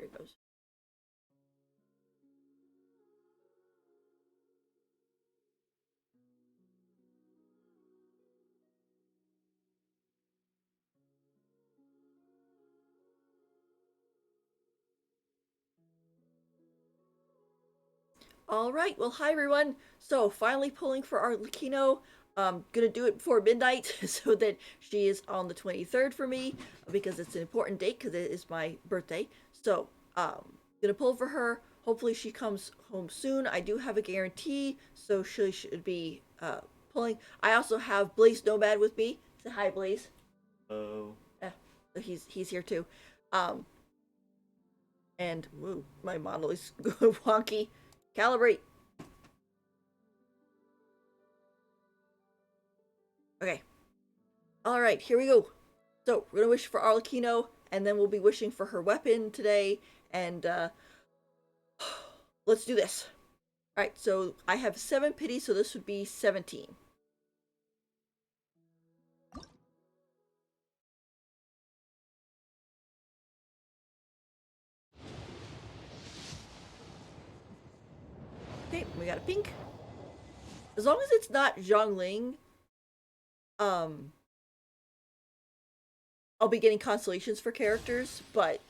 There he goes. All right. Well, hi everyone. So finally pulling for Arlecchino. Gonna do it before midnight so that she is on the 23rd for me because it's an important date because it is my birthday. So gonna pull for her. Hopefully she comes home soon. I do have a guarantee, so she should be pulling. I also have Blaze Nomad with me. Say hi, Blaze. Oh. Yeah, so he's here too. Um, and woo, my model is wonky. Calibrate. Okay. All right, here we go. So we're gonna wish for Arlecchino, and then we'll be wishing for her weapon today. And let's do this. All right. So I have 7 pity, so this would be 17. Okay, we got a pink. As long as it's not Zhongling, um, I'll be getting constellations for characters, but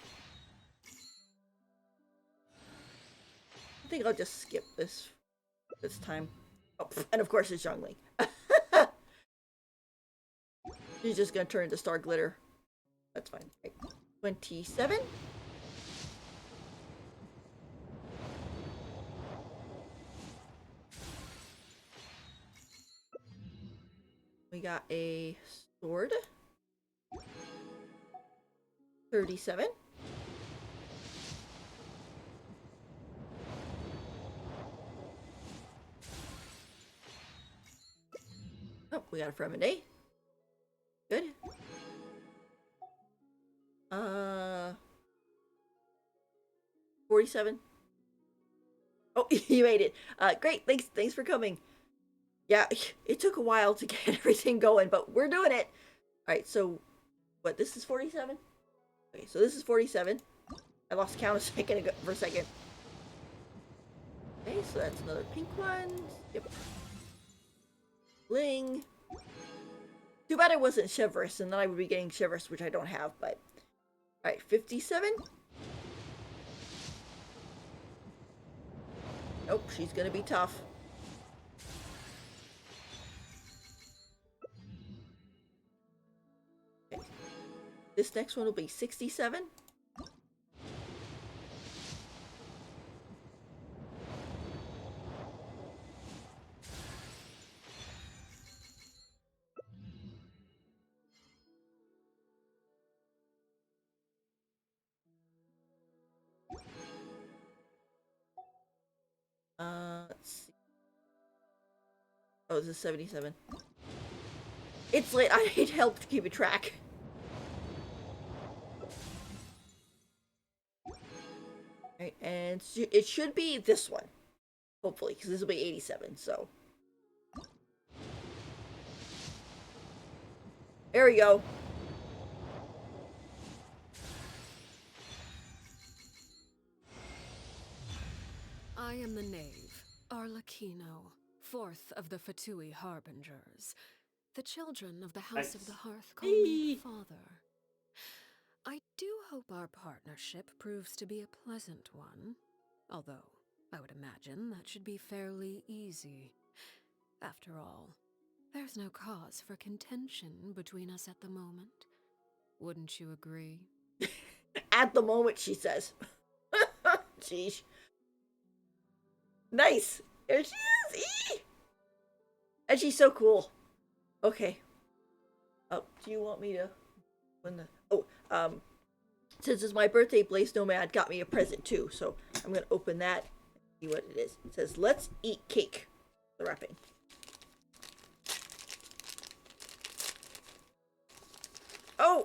I think I'll just skip this time. Oh, and of course it's Zhongling. She's just gonna turn into Star Glitter. That's fine. Okay. 27. We got a sword. 37. Oh, we got a Fremine. Good. 47. Oh, you made it. Great. Thanks for coming. Yeah, it took a while to get everything going, but we're doing it. All right, so what? This is 47. Okay, so this is 47. I lost count for a second. Okay, so that's another pink one. Yep. Bling. Too bad I wasn't chivalrous, and then I would be getting chivalrous, which I don't have. But all right, 57. Nope, she's gonna be tough. Okay. This next one will be 67. Let's see. Oh, this is 77. It's late. I need help to keep a track. Right, and it should be this one, hopefully, because this will be 87. So there we go. I am the knave, Arlecchino, fourth of the Fatui Harbingers. The children of the House of the Hearth call me father. I do hope our partnership proves to be a pleasant one, although I would imagine that should be fairly easy. After all, there's no cause for contention between us at the moment. Wouldn't you agree? At the moment, she says. Jeez. Nice. There she is. Eee! And she's so cool. Okay. Oh, do you want me to win the? Oh, since it's my birthday, Blaze Nomad got me a present too, so I'm gonna open that. See what it is. It says, "Let's eat cake." The wrapping. Oh.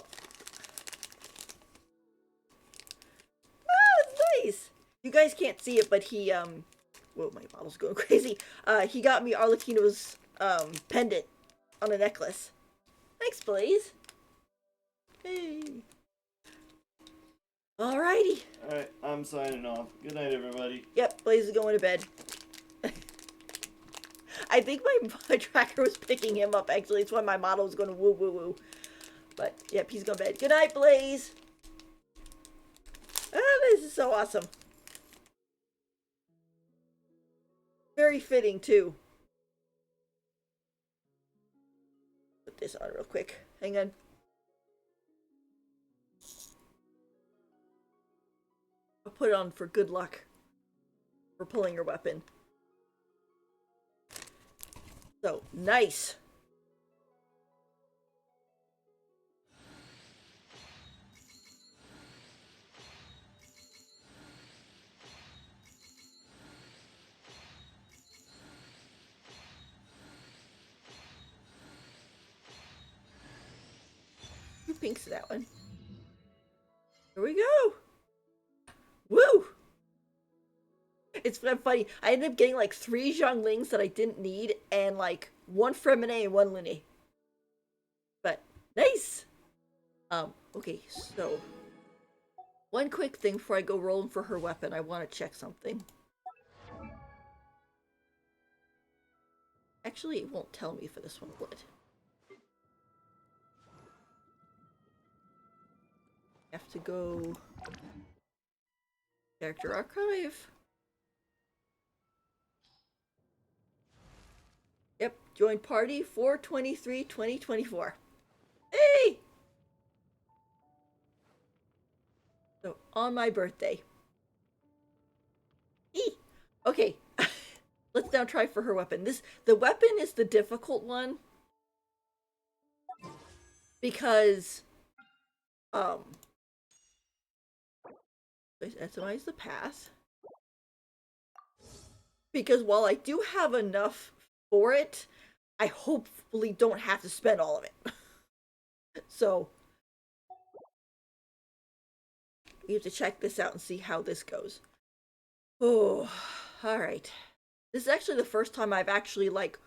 Oh, it's nice. You guys can't see it, but he whoa, my bottle's going crazy. He got me Arlecchino's pendant on a necklace. Thanks, Blaze. Hey. Alrighty. Alright, I'm signing off. Good night, everybody. Yep, Blaze is going to bed. I think my tracker was picking him up, actually. It's why my model was going to woo woo woo. But, yep, he's going to bed. Good night, Blaze. Ah, this is so awesome. Very fitting, too. Put this on real quick. Hang on. I'll put it on for good luck. For pulling your weapon. So, nice. Two pinks to that one. Here we go. Woo! It's funny. I ended up getting like 3 Zhonglings that I didn't need, and like 1 Fremine and 1 Lune. But nice. Okay, so one quick thing before I go rolling for her weapon, I want to check something. Actually, it won't tell me for this one, will it? Have to go character archive. Yep, join party 4/23/2024. Hey! So, on my birthday. Eee! Okay, let's now try for her weapon. The weapon is the difficult one. Because, let's SMIze the path. Because while I do have enough for it, I hopefully don't have to spend all of it. So, we have to check this out and see how this goes. Oh, alright. This is actually the first time I've actually, like,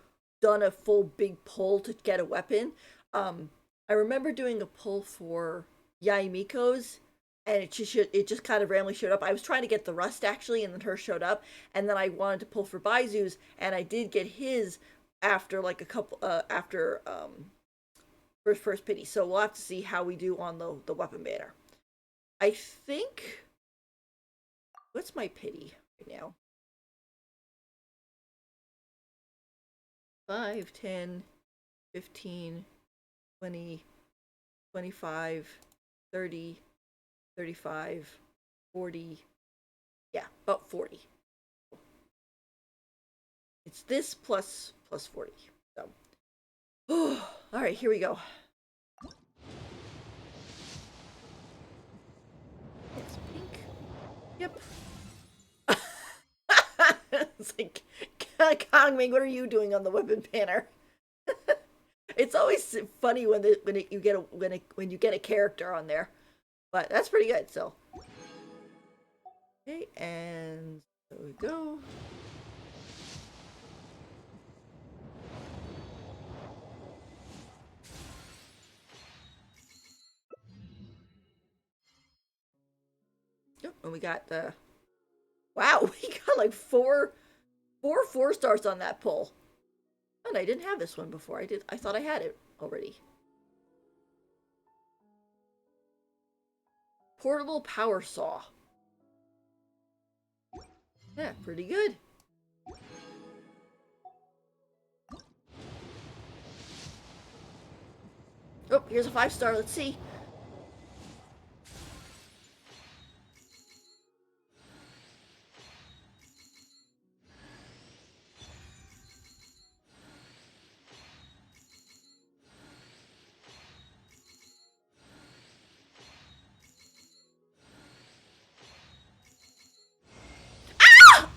done a full big pull to get a weapon. I remember doing a pull for Yaimiko's, and it just kind of randomly showed up. I was trying to get the Rust, actually, and then her showed up, and then I wanted to pull for Baizu's, and I did get his after, like, a couple, after, first pity. So we'll have to see how we do on the weapon banner. I think... What's my pity right now? 5, 10, 15, 20, 25, 30, 35, 40. Yeah, about 40. It's this plus 40. So, all right, here we go. It's pink. Yep. It's like, Kongming, what are you doing on the weapon banner? It's always funny when you get a character on there, but that's pretty good. So, okay, and there we go. Yep, and we got the wow, we got like four 4-stars on that pull. And I didn't have this one before. I thought I had it already. Portable power saw. Yeah, pretty good. Oh, here's a 5-star. Let's see.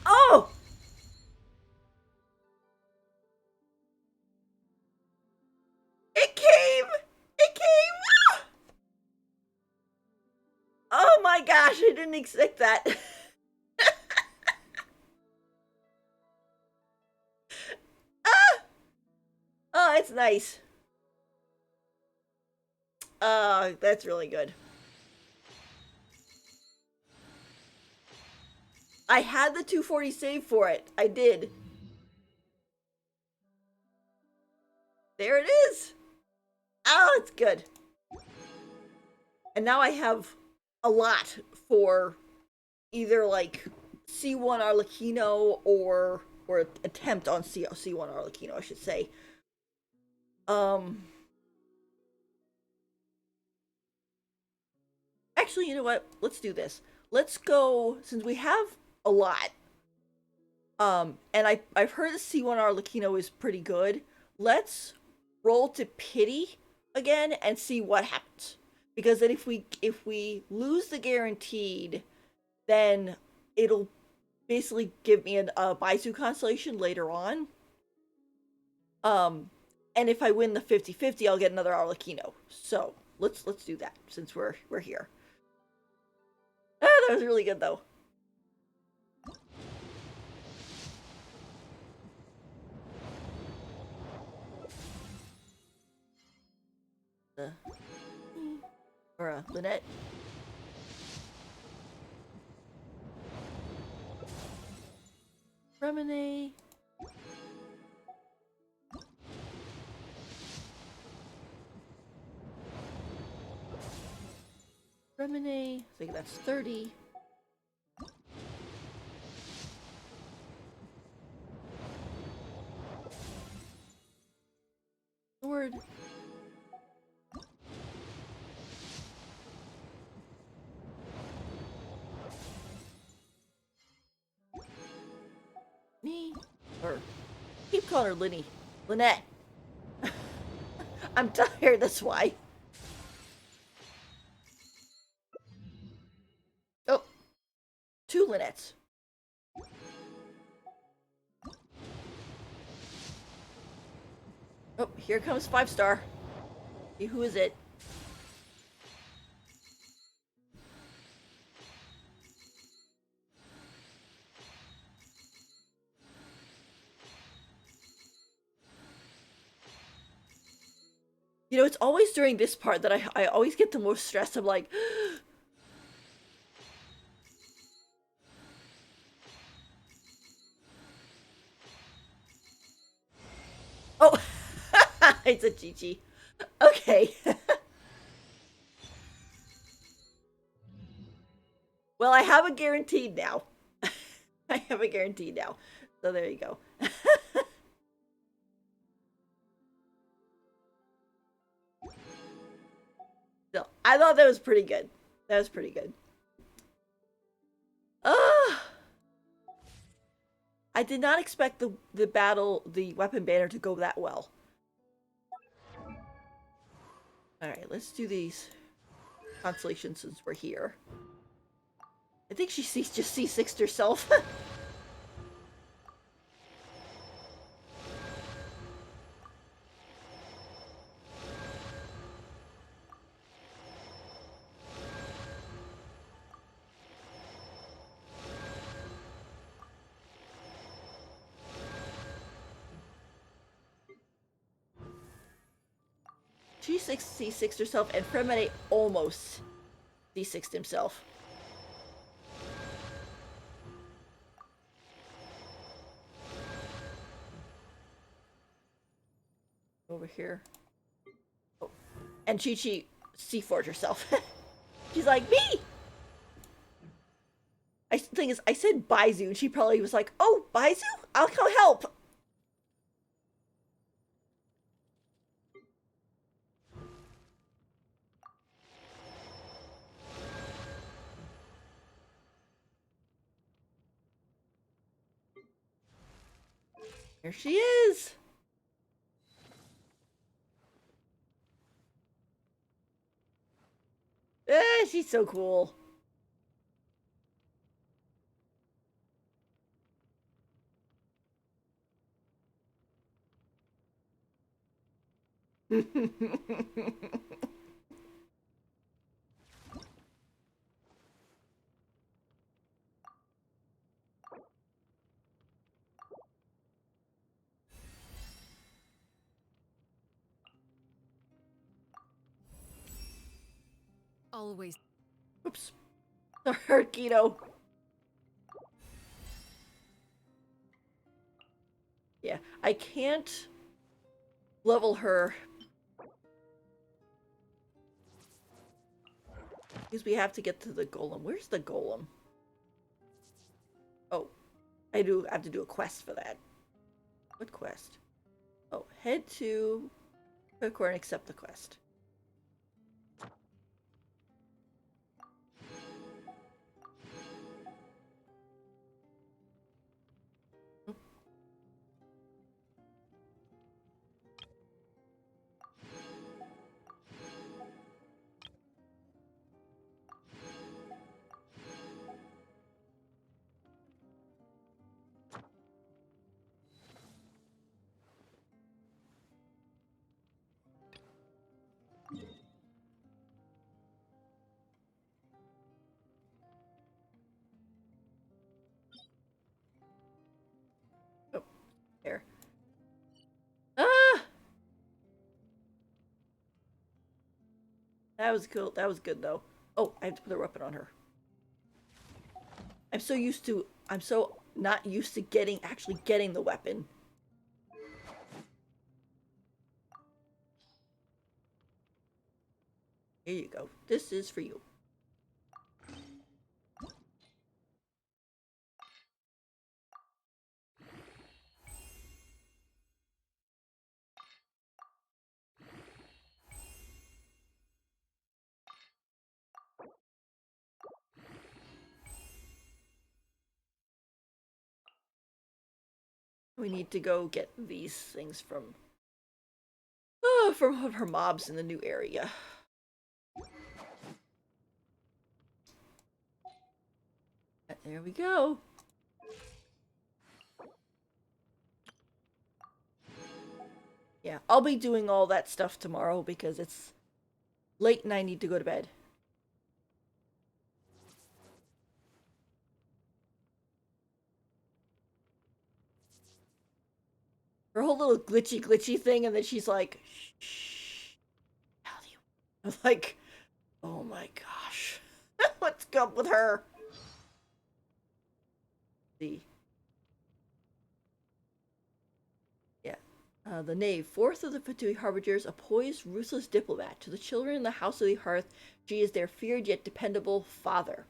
Oh! It came! It came! Oh my gosh, I didn't expect that. Ah! Oh, it's nice. That's really good. I had the 240 save for it. I did. There it is. Oh, it's good. And now I have a lot for either like C1 Arlecchino or attempt on C1 Arlecchino, I should say. Actually, you know what? Let's do this. Let's go, since we have a lot. And I've heard the C1 Arlecchino is pretty good. Let's roll to pity again and see what happens. Because then if we lose the guaranteed, then it'll basically give me a Baizu constellation later on. And if I win the 50-50, I'll get another Arlecchino. So let's do that since we're here. Ah, that was really good though. Or Lynette. Remine. Remine. I think that's 30. Sword. Me. Or keep calling her Linny. Lynette. I'm tired, that's why. Oh. 2 Lynnettes. Oh, here comes 5-star. Who is it? You know, it's always during this part that I always get the most stressed. I'm like, oh, it's a GG. Okay. Well, I have a guaranteed now. I have a guaranteed now. So there you go. So I thought that was pretty good. That was pretty good. I did not expect the weapon banner to go that well. Alright, let's do these constellations since we're here. I think she just C6'd herself. She C6'd herself, and Fremede almost C6'd himself. Over here. Oh. And Chi-Chi C4'd herself. She's like, me! The thing is, I said Baizu, and she probably was like, oh, Baizu? I'll come help! Here she is! She's so cool. Always. Oops. Arlecchino. Yeah, I can't level her because we have to get to the golem. Where's the golem? Oh, I have to do a quest for that. What quest? Oh, head to Quickcore and accept the quest. Oh, there. Ah! That was cool. That was good though. Oh, I have to put a weapon on her. I'm so not used to actually getting the weapon. Here you go. This is for you. We need to go get these things from her mobs in the new area. There we go. Yeah, I'll be doing all that stuff tomorrow because it's late and I need to go to bed. Her whole little glitchy thing, and then she's like, shh, tell you. I'm like, oh my gosh. What's up with her? See. Yeah. The knave, fourth of the Fatui Harbingers, a poised, ruthless diplomat. To the children in the House of the Hearth, she is their feared yet dependable father.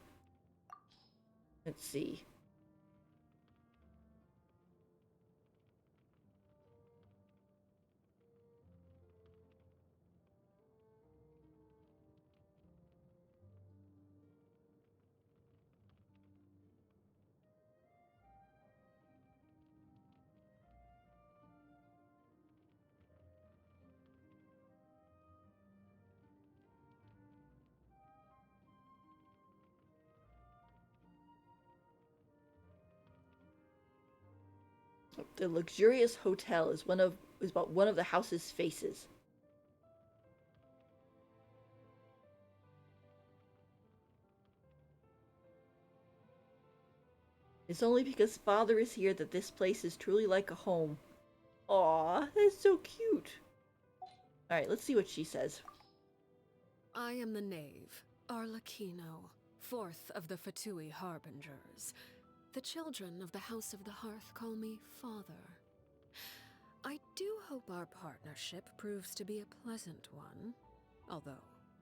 Let's see. The luxurious hotel is about one of the house's faces. It's only because father is here that this place is truly like a home. Aw, that's so cute. Alright, let's see what she says. I am the knave, Arlecchino, fourth of the Fatui Harbingers. The children of the House of the Hearth call me father. I do hope our partnership proves to be a pleasant one, although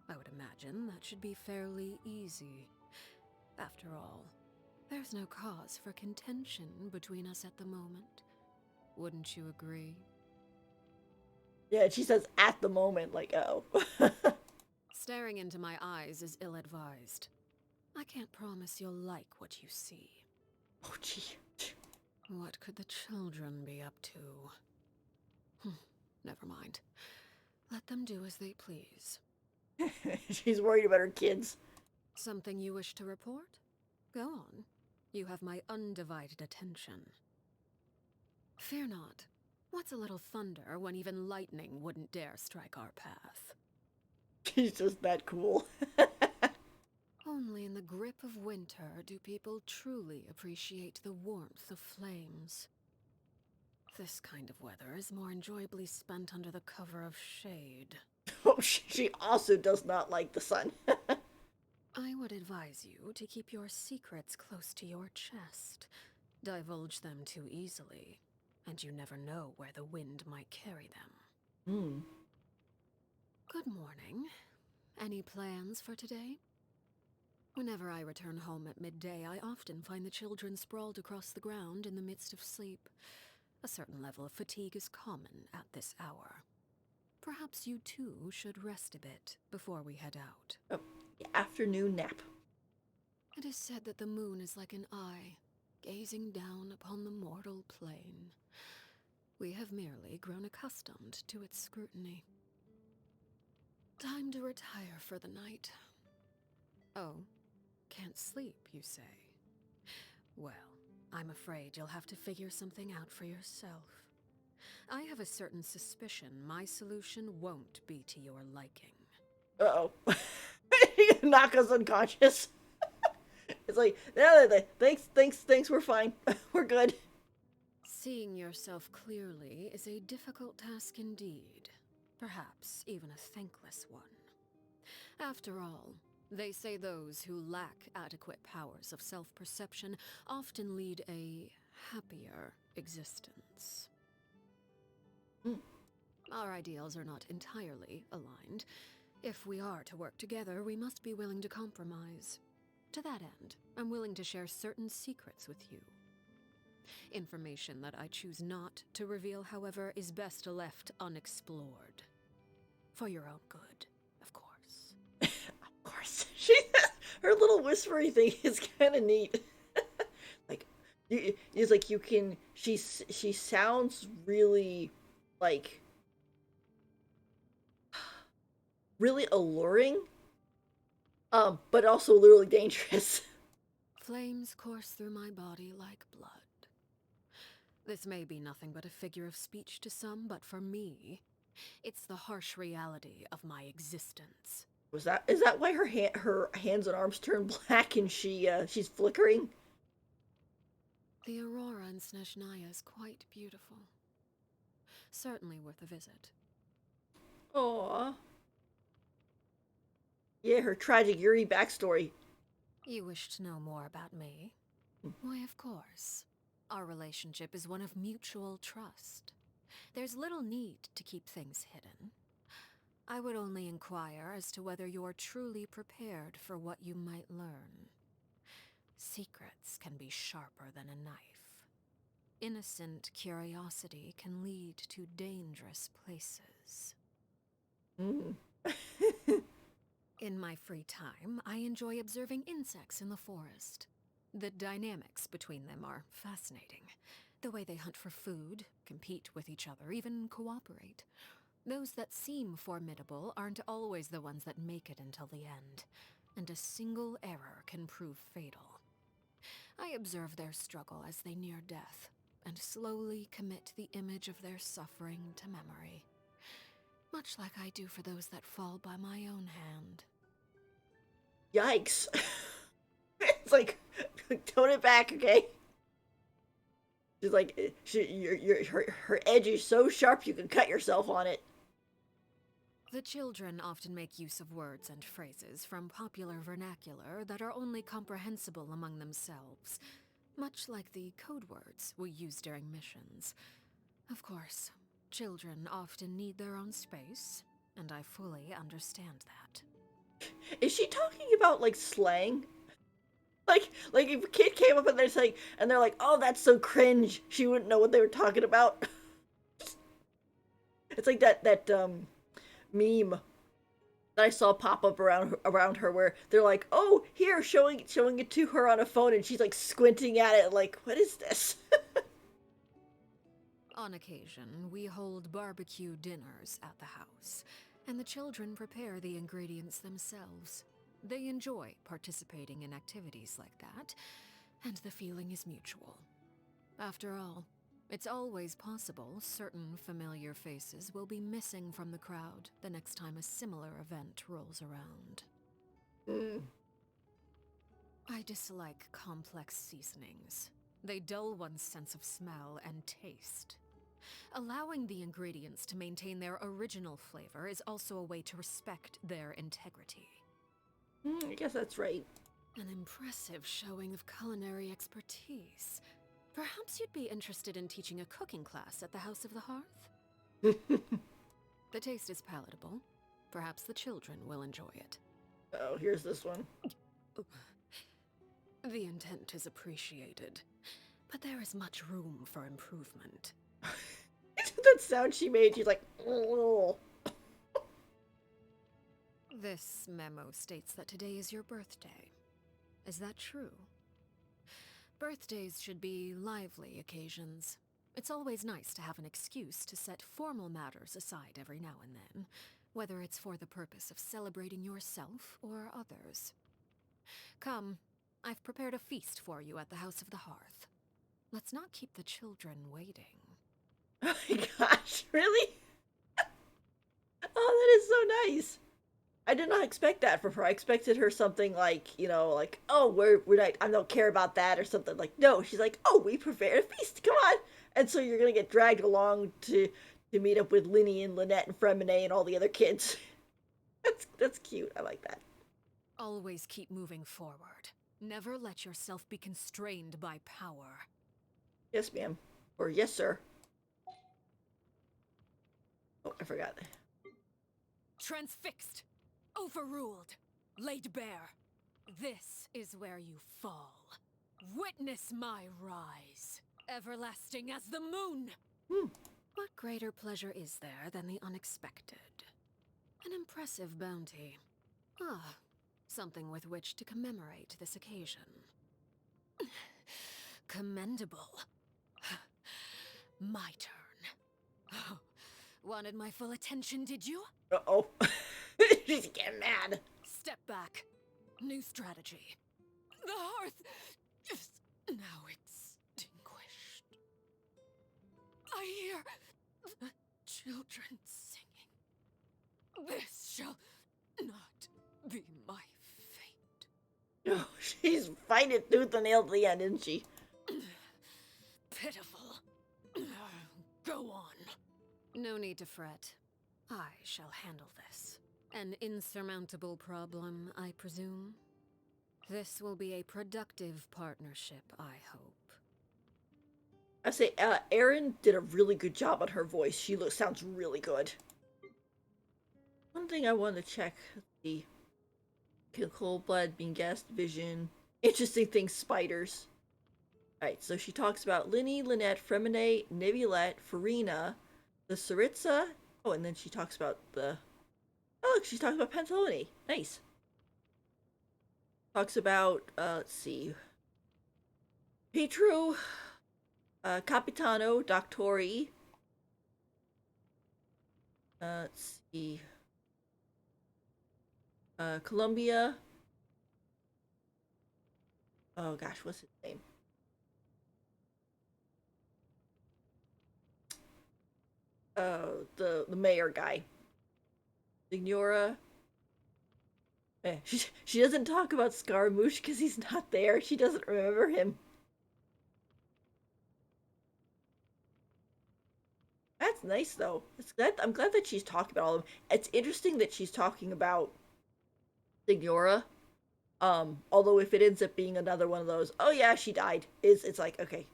I would imagine that should be fairly easy. After all, there's no cause for contention between us at the moment. Wouldn't you agree? Yeah, she says at the moment, like, oh. Staring into my eyes is ill-advised. I can't promise you'll like what you see. Oh, gee. What could the children be up to? Never mind. Let them do as they please. She's worried about her kids. Something you wish to report? Go on. You have my undivided attention. Fear not. What's a little thunder when even lightning wouldn't dare strike our path? She's just that cool. Only in the grip of winter do people truly appreciate the warmth of flames. This kind of weather is more enjoyably spent under the cover of shade. Oh, she also does not like the sun. I would advise you to keep your secrets close to your chest. Divulge them too easily, and you never know where the wind might carry them. Hmm. Good morning. Any plans for today? Whenever I return home at midday, I often find the children sprawled across the ground in the midst of sleep. A certain level of fatigue is common at this hour. Perhaps you too should rest a bit before we head out. Oh, afternoon nap. It is said that the moon is like an eye, gazing down upon the mortal plane. We have merely grown accustomed to its scrutiny. Time to retire for the night. Oh, can't sleep, you say? Well, I'm afraid you'll have to figure something out for yourself. I have a certain suspicion my solution won't be to your liking. Uh-oh. Knock us unconscious. It's like, no, thanks, we're fine. We're good. Seeing yourself clearly is a difficult task indeed. Perhaps even a thankless one. After all, they say those who lack adequate powers of self-perception often lead a happier existence. Our ideals are not entirely aligned. If we are to work together, we must be willing to compromise. To that end, I'm willing to share certain secrets with you. Information that I choose not to reveal, however, is best left unexplored. For your own good, of course. Of course. Her little whispery thing is kind of neat. Like, it's like you can. She sounds really, like, really alluring. But also literally dangerous. Flames course through my body like blood. This may be nothing but a figure of speech to some, but for me, it's the harsh reality of my existence. Is that why her hands and arms turn black and she's flickering? The aurora in Snezhnaya is quite beautiful. Certainly worth a visit. Aww. Yeah, her tragic Yuri backstory. You wish to know more about me? Why, of course. Our relationship is one of mutual trust. There's little need to keep things hidden. I would only inquire as to whether you're truly prepared for what you might learn. Secrets can be sharper than a knife. Innocent curiosity can lead to dangerous places. In my free time, I enjoy observing insects in the forest. The dynamics between them are fascinating. The way they hunt for food, compete with each other, even cooperate. Those that seem formidable aren't always the ones that make it until the end, and a single error can prove fatal. I observe their struggle as they near death, and slowly commit the image of their suffering to memory. Much like I do for those that fall by my own hand. Yikes. It's like, tone it back, okay? She's like, her edge is so sharp you can cut yourself on it. The children often make use of words and phrases from popular vernacular that are only comprehensible among themselves, much like the code words we use during missions. Of course, children often need their own space, and I fully understand that. Is she talking about, like, slang? Like if a kid came up and they're like, oh, that's so cringe, she wouldn't know what they were talking about. It's like that meme that I saw pop up around her where they're like, oh, here, showing it to her on a phone, and she's like squinting at it like, what is this? On occasion, we hold barbecue dinners at the house, and the children prepare the ingredients themselves. They enjoy participating in activities like that, and the feeling is mutual. After all, it's always possible certain familiar faces will be missing from the crowd the next time a similar event rolls around. I dislike complex seasonings. They dull one's sense of smell and taste. Allowing the ingredients to maintain their original flavor is also a way to respect their integrity. I guess that's right. An impressive showing of culinary expertise. Perhaps you'd be interested in teaching a cooking class at the House of the Hearth? The taste is palatable. Perhaps the children will enjoy it. Oh, here's this one. The intent is appreciated, but there is much room for improvement. That sound she made, she's like, oh. This memo states that today is your birthday. Is that true? Birthdays should be lively occasions. It's always nice to have an excuse to set formal matters aside every now and then, whether it's for the purpose of celebrating yourself or others. Come, I've prepared a feast for you at the House of the Hearth. Let's not keep the children waiting. Oh my gosh, really? Oh, that is so nice. I did not expect that from her. I expected her something like, you know, like, oh, we're not, I don't care about that or something. Like, no, she's like, oh, we prepared a feast. Come on. And so you're gonna get dragged along to meet up with Linny and Lynette and Fremine and all the other kids. That's cute. I like that. Always keep moving forward. Never let yourself be constrained by power. Yes, ma'am. Or yes, sir. Oh, I forgot. Transfixed. Overruled. Laid bare. This is where you fall. Witness my rise. Everlasting as the moon. What greater pleasure is there than the unexpected? An impressive bounty. Ah, something with which to commemorate this occasion. Commendable. My turn. Oh, wanted my full attention, did you? Uh-oh. She's getting mad. Step back. New strategy. The hearth is now extinguished. I hear the children singing. This shall not be my fate. Oh, she's fighting tooth and nail to the end, isn't she? Pitiful. Go on. No need to fret. I shall handle this. An insurmountable problem, I presume? This will be a productive partnership, I hope. I say, Erin did a really good job on her voice. She sounds really good. One thing I wanted to check, the cold blood, being gassed, vision, interesting things, spiders. Alright, so she talks about Linny, Lynette, Fremine, Nebulette, Farina, the Saritza. Oh, and then she talks about the... Oh, look, she's talking about Pantalone. Nice. Talks about, let's see. Petru, Capitano, Doctori. Let's see. Columbia. Oh gosh, what's his name? The mayor guy. Signora. She doesn't talk about Scaramouche because he's not there. She doesn't remember him. That's nice though. I'm glad that she's talking about all of them. It's interesting that she's talking about Signora. Although if it ends up being another one of those, oh yeah, she died. It's like, okay.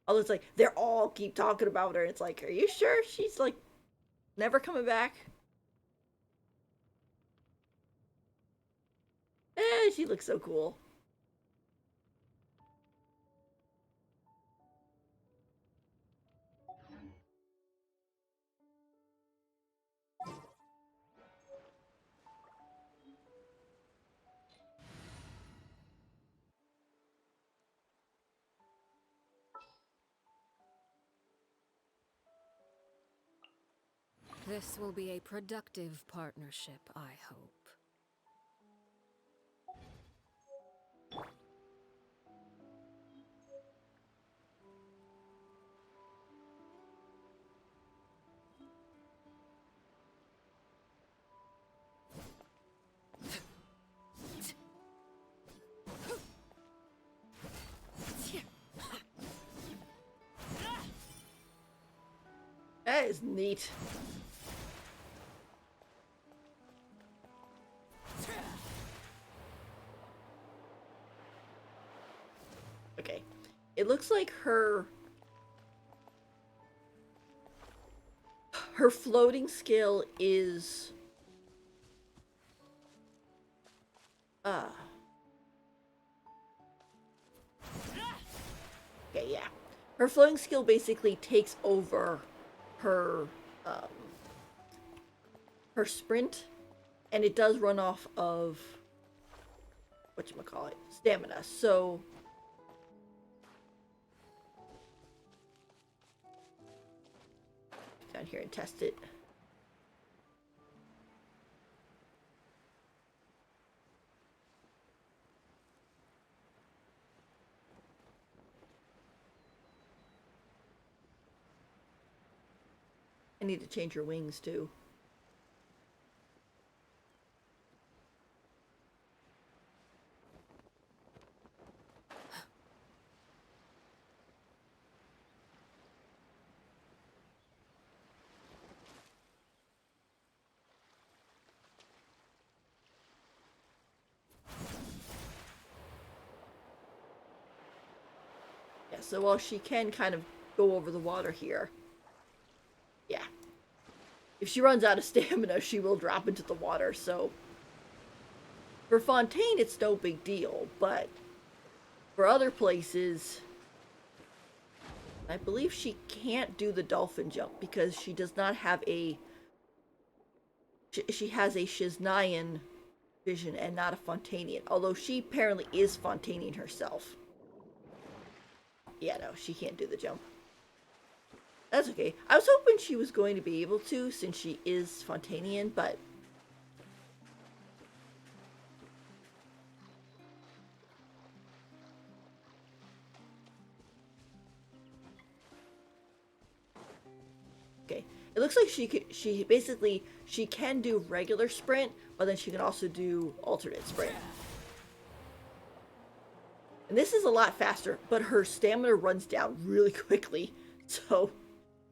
Although it's like, they're all keep talking about her. It's like, are you sure she's like never coming back? She looks so cool. This will be a productive partnership, I hope. That is neat. Okay. it looks like her floating skill is uh okay, yeah. Her floating skill basically takes over her um her sprint, and it does run off of whatchamacallit, stamina. So down here and test it. I need to change your wings too. Yeah, so while she can kind of go over the water here, yeah. If she runs out of stamina, she will drop into the water, so for Fontaine, it's no big deal, but for other places, I believe she can't do the dolphin jump because she does not have a. She has a Shiznayan vision and not a Fontainian, although she apparently is Fontainian herself. Yeah, no, she can't do the jump. That's okay. I was hoping she was going to be able to since she is Fontainian, but okay. It looks like she can do regular sprint, but then she can also do alternate sprint. And this is a lot faster, but her stamina runs down really quickly. So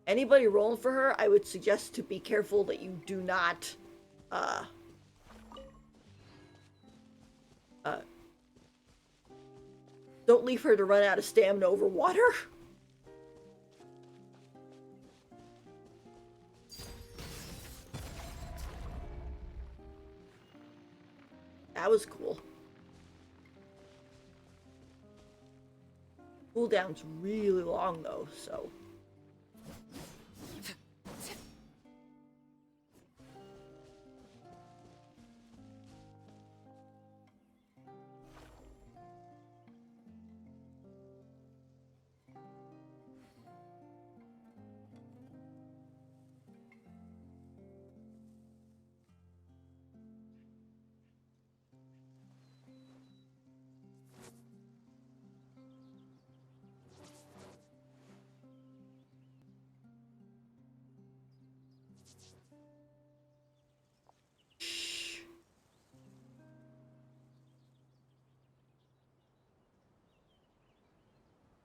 anybody rolling for her, I would suggest to be careful that you do not uh uh don't leave her to run out of stamina over water. That was cool. Cooldown's really long though, so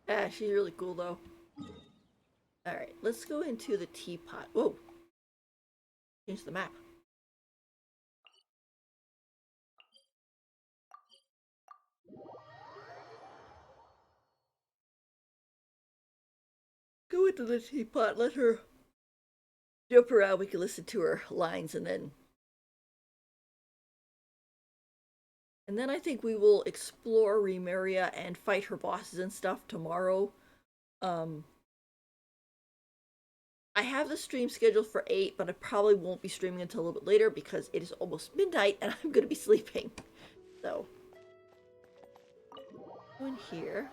yeah, she's really cool though. Alright, let's go into the teapot. Whoa. Change the map. Go into the teapot, let her jump around, we can listen to her lines and then I think we will explore Remeria and fight her bosses and stuff tomorrow. Um I have the stream scheduled for 8, but I probably won't be streaming until a little bit later because it is almost midnight and I'm gonna be sleeping. So go in here.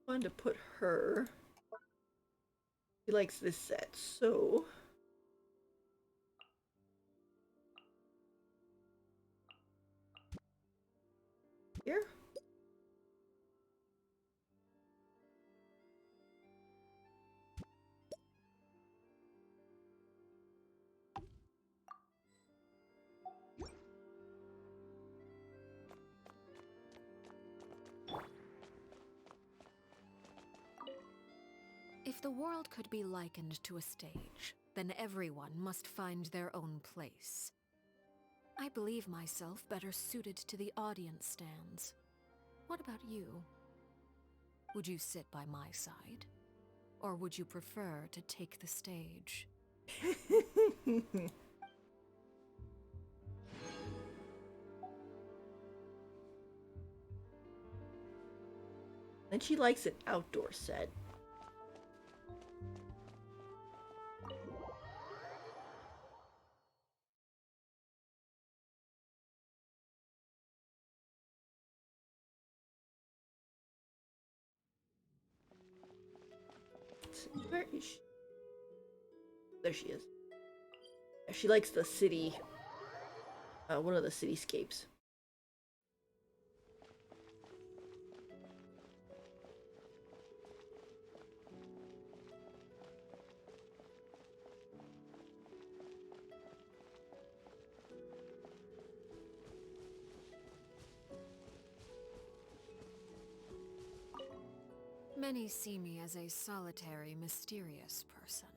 Wanted to put her. She likes this set, so here. the world could be likened to a stage, then everyone must find their own place. I believe myself better suited to the audience stands. What about you? Would you sit by my side? Or would you prefer to take the stage? And she likes an outdoor set. Where is she? There she is. She likes the city, one of the cityscapes. Many see me as a solitary, mysterious person.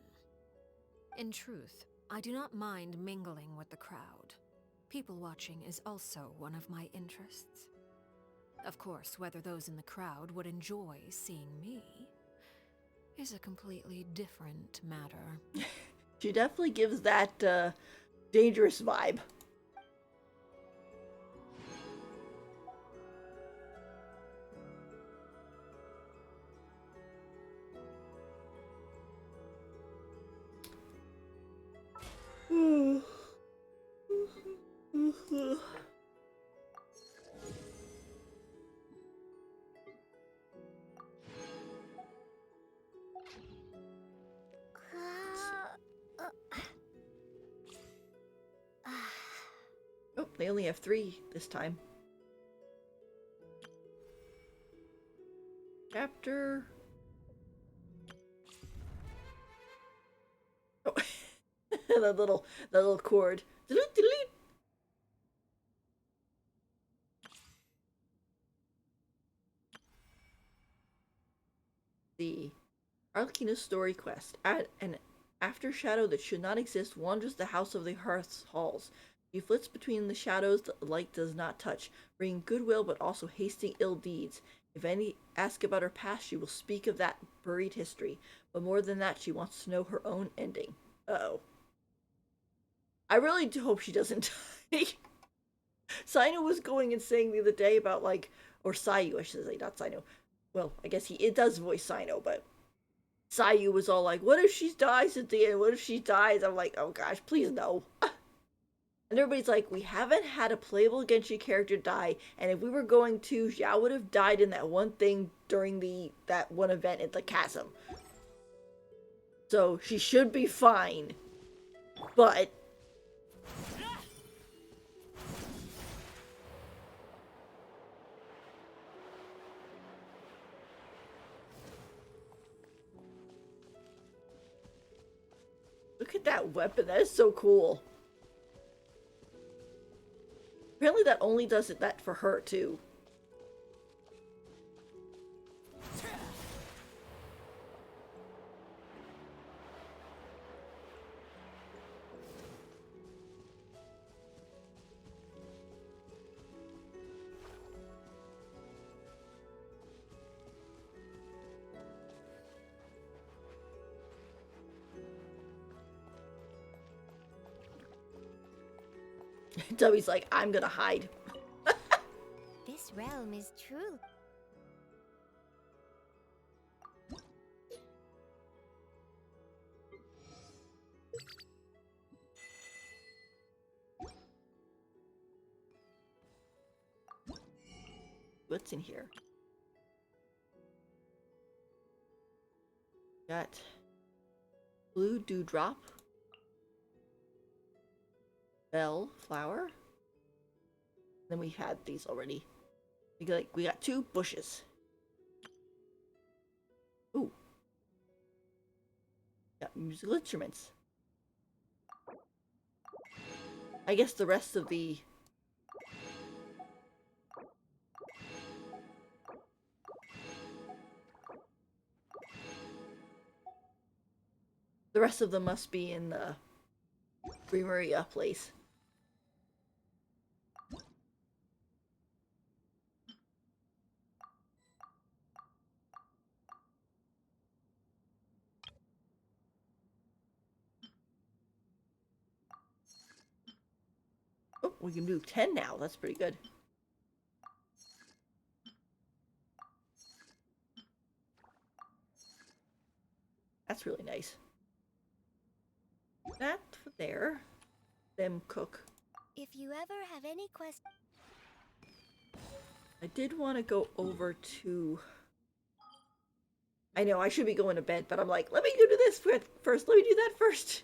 In truth, I do not mind mingling with the crowd. People watching is also one of my interests. Of course, whether those in the crowd would enjoy seeing me is a completely different matter. She definitely gives that dangerous vibe. Oh, they only have 3 this time. Chapter. Oh, that little chord. The Arlecchino story quest. An after shadow that should not exist wanders the house of the hearth's halls. She flits between the shadows the light does not touch, bringing goodwill but also hasting ill deeds. If any ask about her past, she will speak of that buried history. But more than that, she wants to know her own ending. Uh-oh. I really do hope she doesn't die. Sino was going and saying the other day about, like, or Sayu, I should say, not Sino. Well, I guess it does voice Sino, but Sayu was all like, what if she dies at the end? What if she dies? I'm like, oh gosh, please no. And everybody's like, we haven't had a playable Genshin character die, and if we were going to, Xiao would have died in that one thing during that one event at the chasm. So she should be fine. But look at that weapon. That is so cool. Apparently that only does that for her, too. Dubby's like, I'm gonna hide. This realm is true. What's in here? Got blue dewdrop, bell flower. Then we had these already. We got 2 bushes. Ooh. Got musical instruments. I guess the rest of the The rest of them must be in the Maria place. Oh, we can do 10 now. That's pretty good. That's really nice. That there. Them cook. If you ever have any questions. I did want to go over to... I know I should be going to bed, but I'm like, let me go do this first. Let me do that first.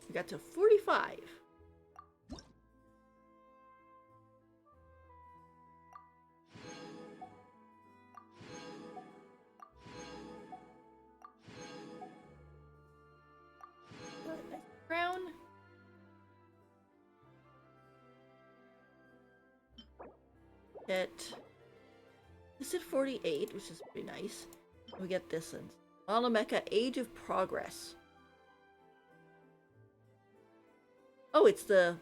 We got to 45. Crown. Get this at 48, which is pretty nice. We get this one. Monomecha Age of Progress. Oh, it's the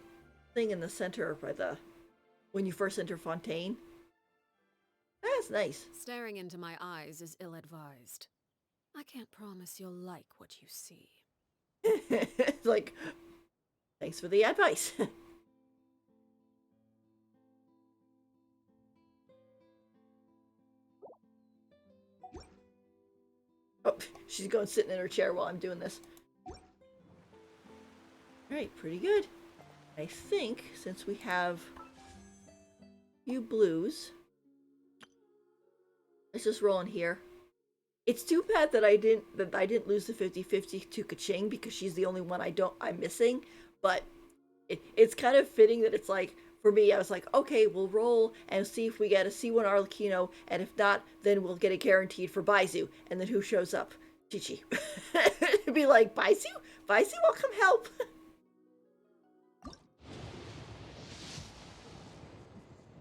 thing in the center by the... when you first enter Fontaine. That's nice. Staring into my eyes is ill-advised. I can't promise you'll like what you see. It's like, thanks for the advice. Oh, she's going sitting in her chair while I'm doing this. Alright, pretty good. I think since we have a few blues, let's just roll in here. It's too bad that I didn't lose the 50-50 to Kaching because she's the only one I'm missing, but it's kind of fitting that it's like, for me, I was like, okay, we'll roll and see if we get a C1 Arlecchino, and if not, then we'll get it guaranteed for Baizu. And then who shows up? Chi-Chi. Be like, Baizu? Baizu will come help.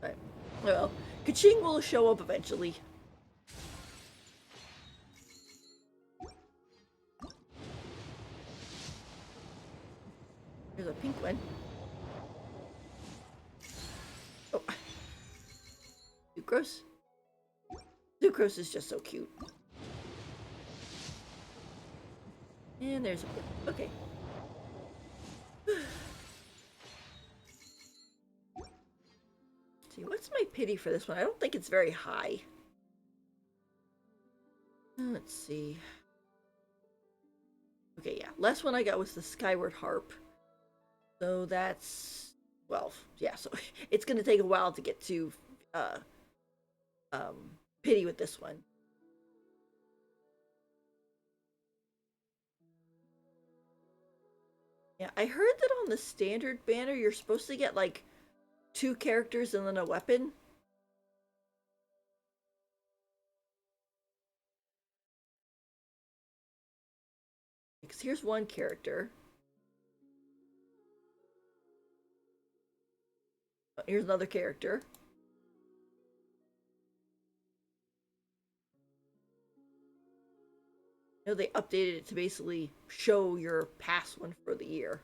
Right. Well, Kaching will show up eventually. There's a pink one. Oh. Sucrose. Sucrose is just so cute. And there's a... okay. See, what's my pity for this one? I don't think it's very high. Let's see. Okay, yeah. Last one I got was the Skyward Harp. So that's 12. Yeah, so it's going to take a while to get to pity with this one. Yeah, I heard that on the standard banner you're supposed to get like 2 characters and then a weapon. Because here's one character. Here's another character. You know, they updated it to basically show your past one for the year.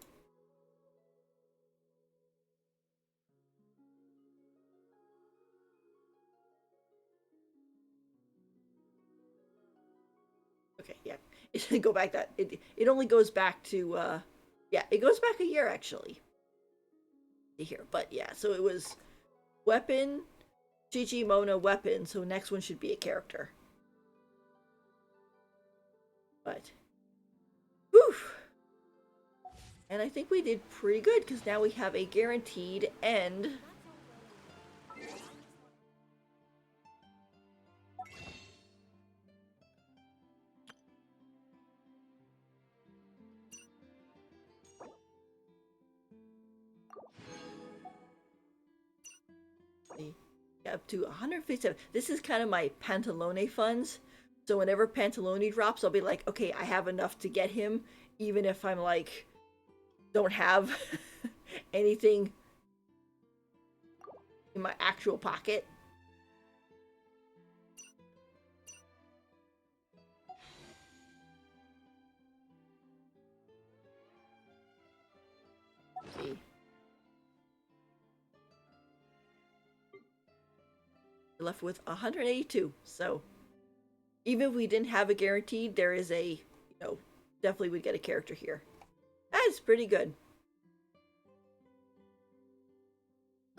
it didn't go back that. It only goes back to yeah, it goes back a year actually. Here, but yeah, so it was weapon, Gigi, Mona, weapon. So next one should be a character. But, whew. And I think we did pretty good because now we have a guaranteed end. Up to 157. This is kind of my Pantalone funds. So whenever Pantalone drops, I'll be like, okay, I have enough to get him, even if I'm like, don't have anything in my actual pocket. See. We're left with 182. So even if we didn't have a guaranteed, there is a, definitely would get a character here. That's pretty good.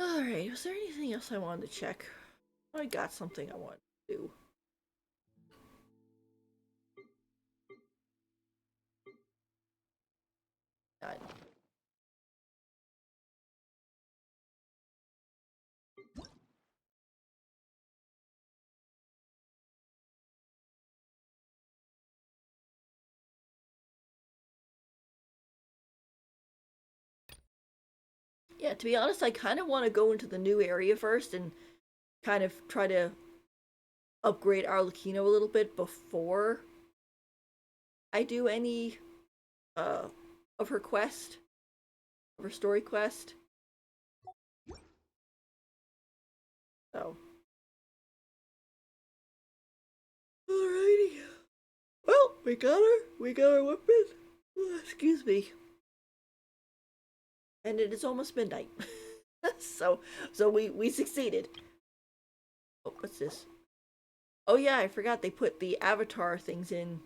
Alright, was there anything else I wanted to check? I got something I wanted to do. Done. Yeah, to be honest, I kind of want to go into the new area first and kind of try to upgrade Arlecchino a little bit before I do any of her quest, of her story quest. So, alrighty. Well, we got her. We got our weapon. Excuse me. And it is almost midnight. so we succeeded. Oh, what's this? Oh yeah, I forgot they put the avatar things in.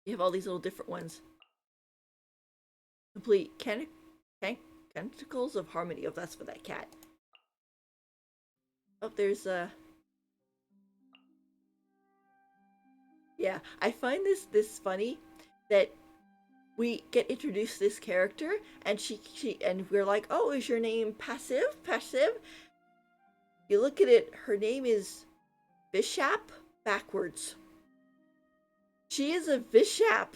You have all these little different ones. Complete canticles of harmony. Oh, that's for that cat. Oh, there's yeah, I find this funny that we get introduced to this character and she and we're like, oh, is your name passive? Passive? You look at it, her name is Bishop backwards. She is a Bishop,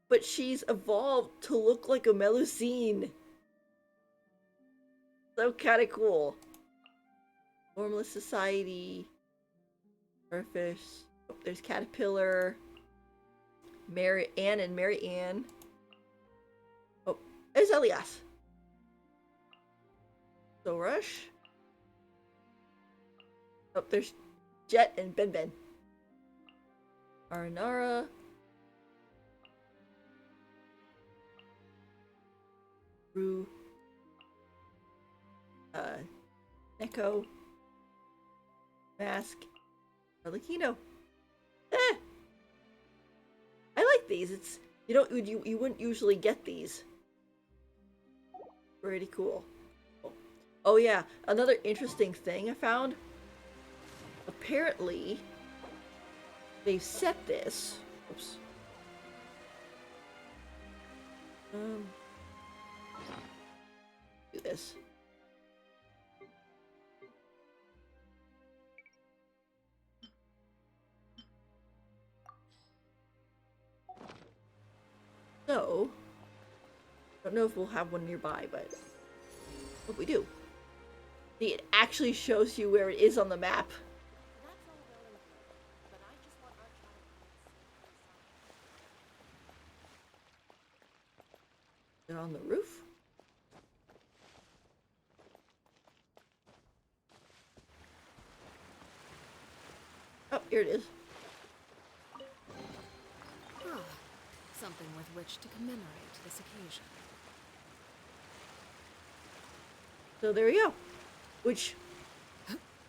but she's evolved to look like a Melusine. So kind of cool. Formless Society. Starfish. Oh, there's Caterpillar. Mary Ann and Mary Ann. Oh, there's Elias. So Rush. Oh, there's Jet and Ben Ben. Aranara. Rue. Neko. Mask. Arlecchino. Eh! I like these. It's you wouldn't usually get these. Pretty cool. Oh yeah, another interesting thing I found. Apparently, they've set this. Oops. Do this. So, don't know if we'll have one nearby, but hope we do. See, it actually shows you where it is on the map. Is it on the roof? Oh, here it is. Ah, something with which to commemorate this occasion. So there you go. Which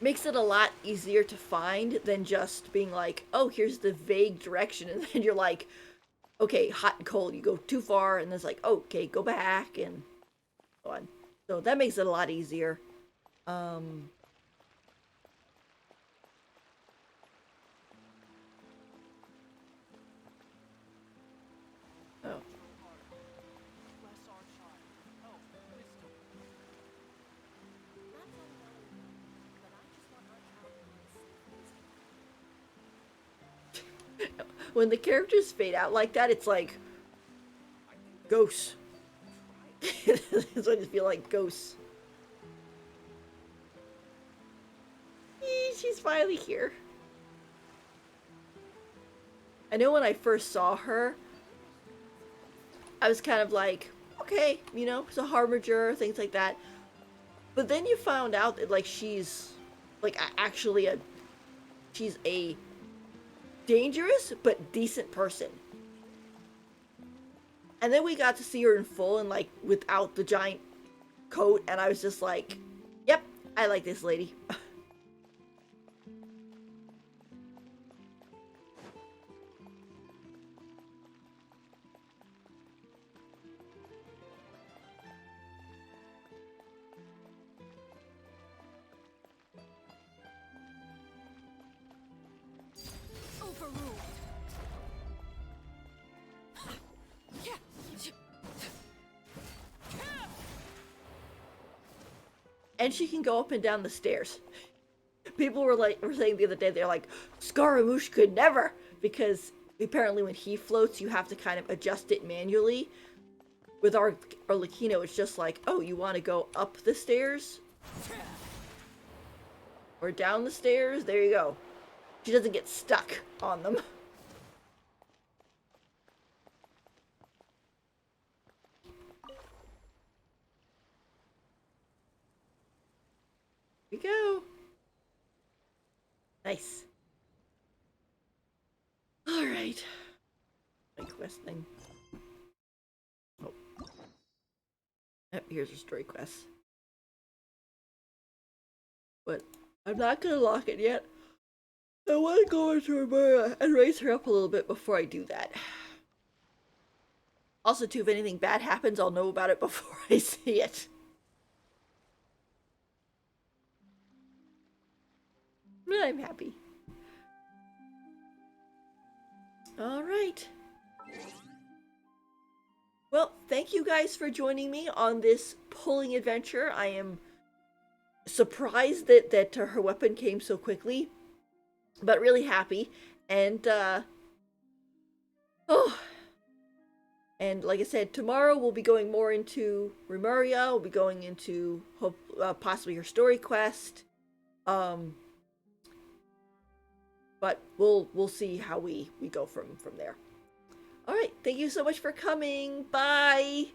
makes it a lot easier to find than just being like, oh, here's the vague direction, and then you're like, okay, hot and cold, you go too far, and it's like, okay, go back, and so on. So that makes it a lot easier. Um, oh. When the characters fade out like that, it's like ghosts. That's what I just feel like, ghosts. She's finally here. I know when I first saw her, I was kind of like, okay, you know, it's a harbinger, things like that. But then you found out that like she's like actually she's a dangerous but decent person. And then we got to see her in full and like without the giant coat, and I was just like, yep, I like this lady. Overruled. And she can go up and down the stairs. People were saying the other day, they're like, Scaramouche could never, because apparently when he floats, you have to kind of adjust it manually. With our Arlecchino, it's just like, oh, you want to go up the stairs? Or down the stairs? There you go. She doesn't get stuck on them. Here we go. Nice. Alright. My quest thing. Oh. Yep, here's a story quest. But I'm not gonna lock it yet. I want to go into Roberta and raise her up a little bit before I do that. Also, too, if anything bad happens, I'll know about it before I see it. But I'm happy. Alright. Well, thank you guys for joining me on this pulling adventure. I am surprised that her weapon came so quickly, but really happy. And, oh. And like I said, tomorrow we'll be going more into Remuria. We'll be going into possibly her story quest. But we'll see how we go from there. All right, thank you so much for coming. Bye.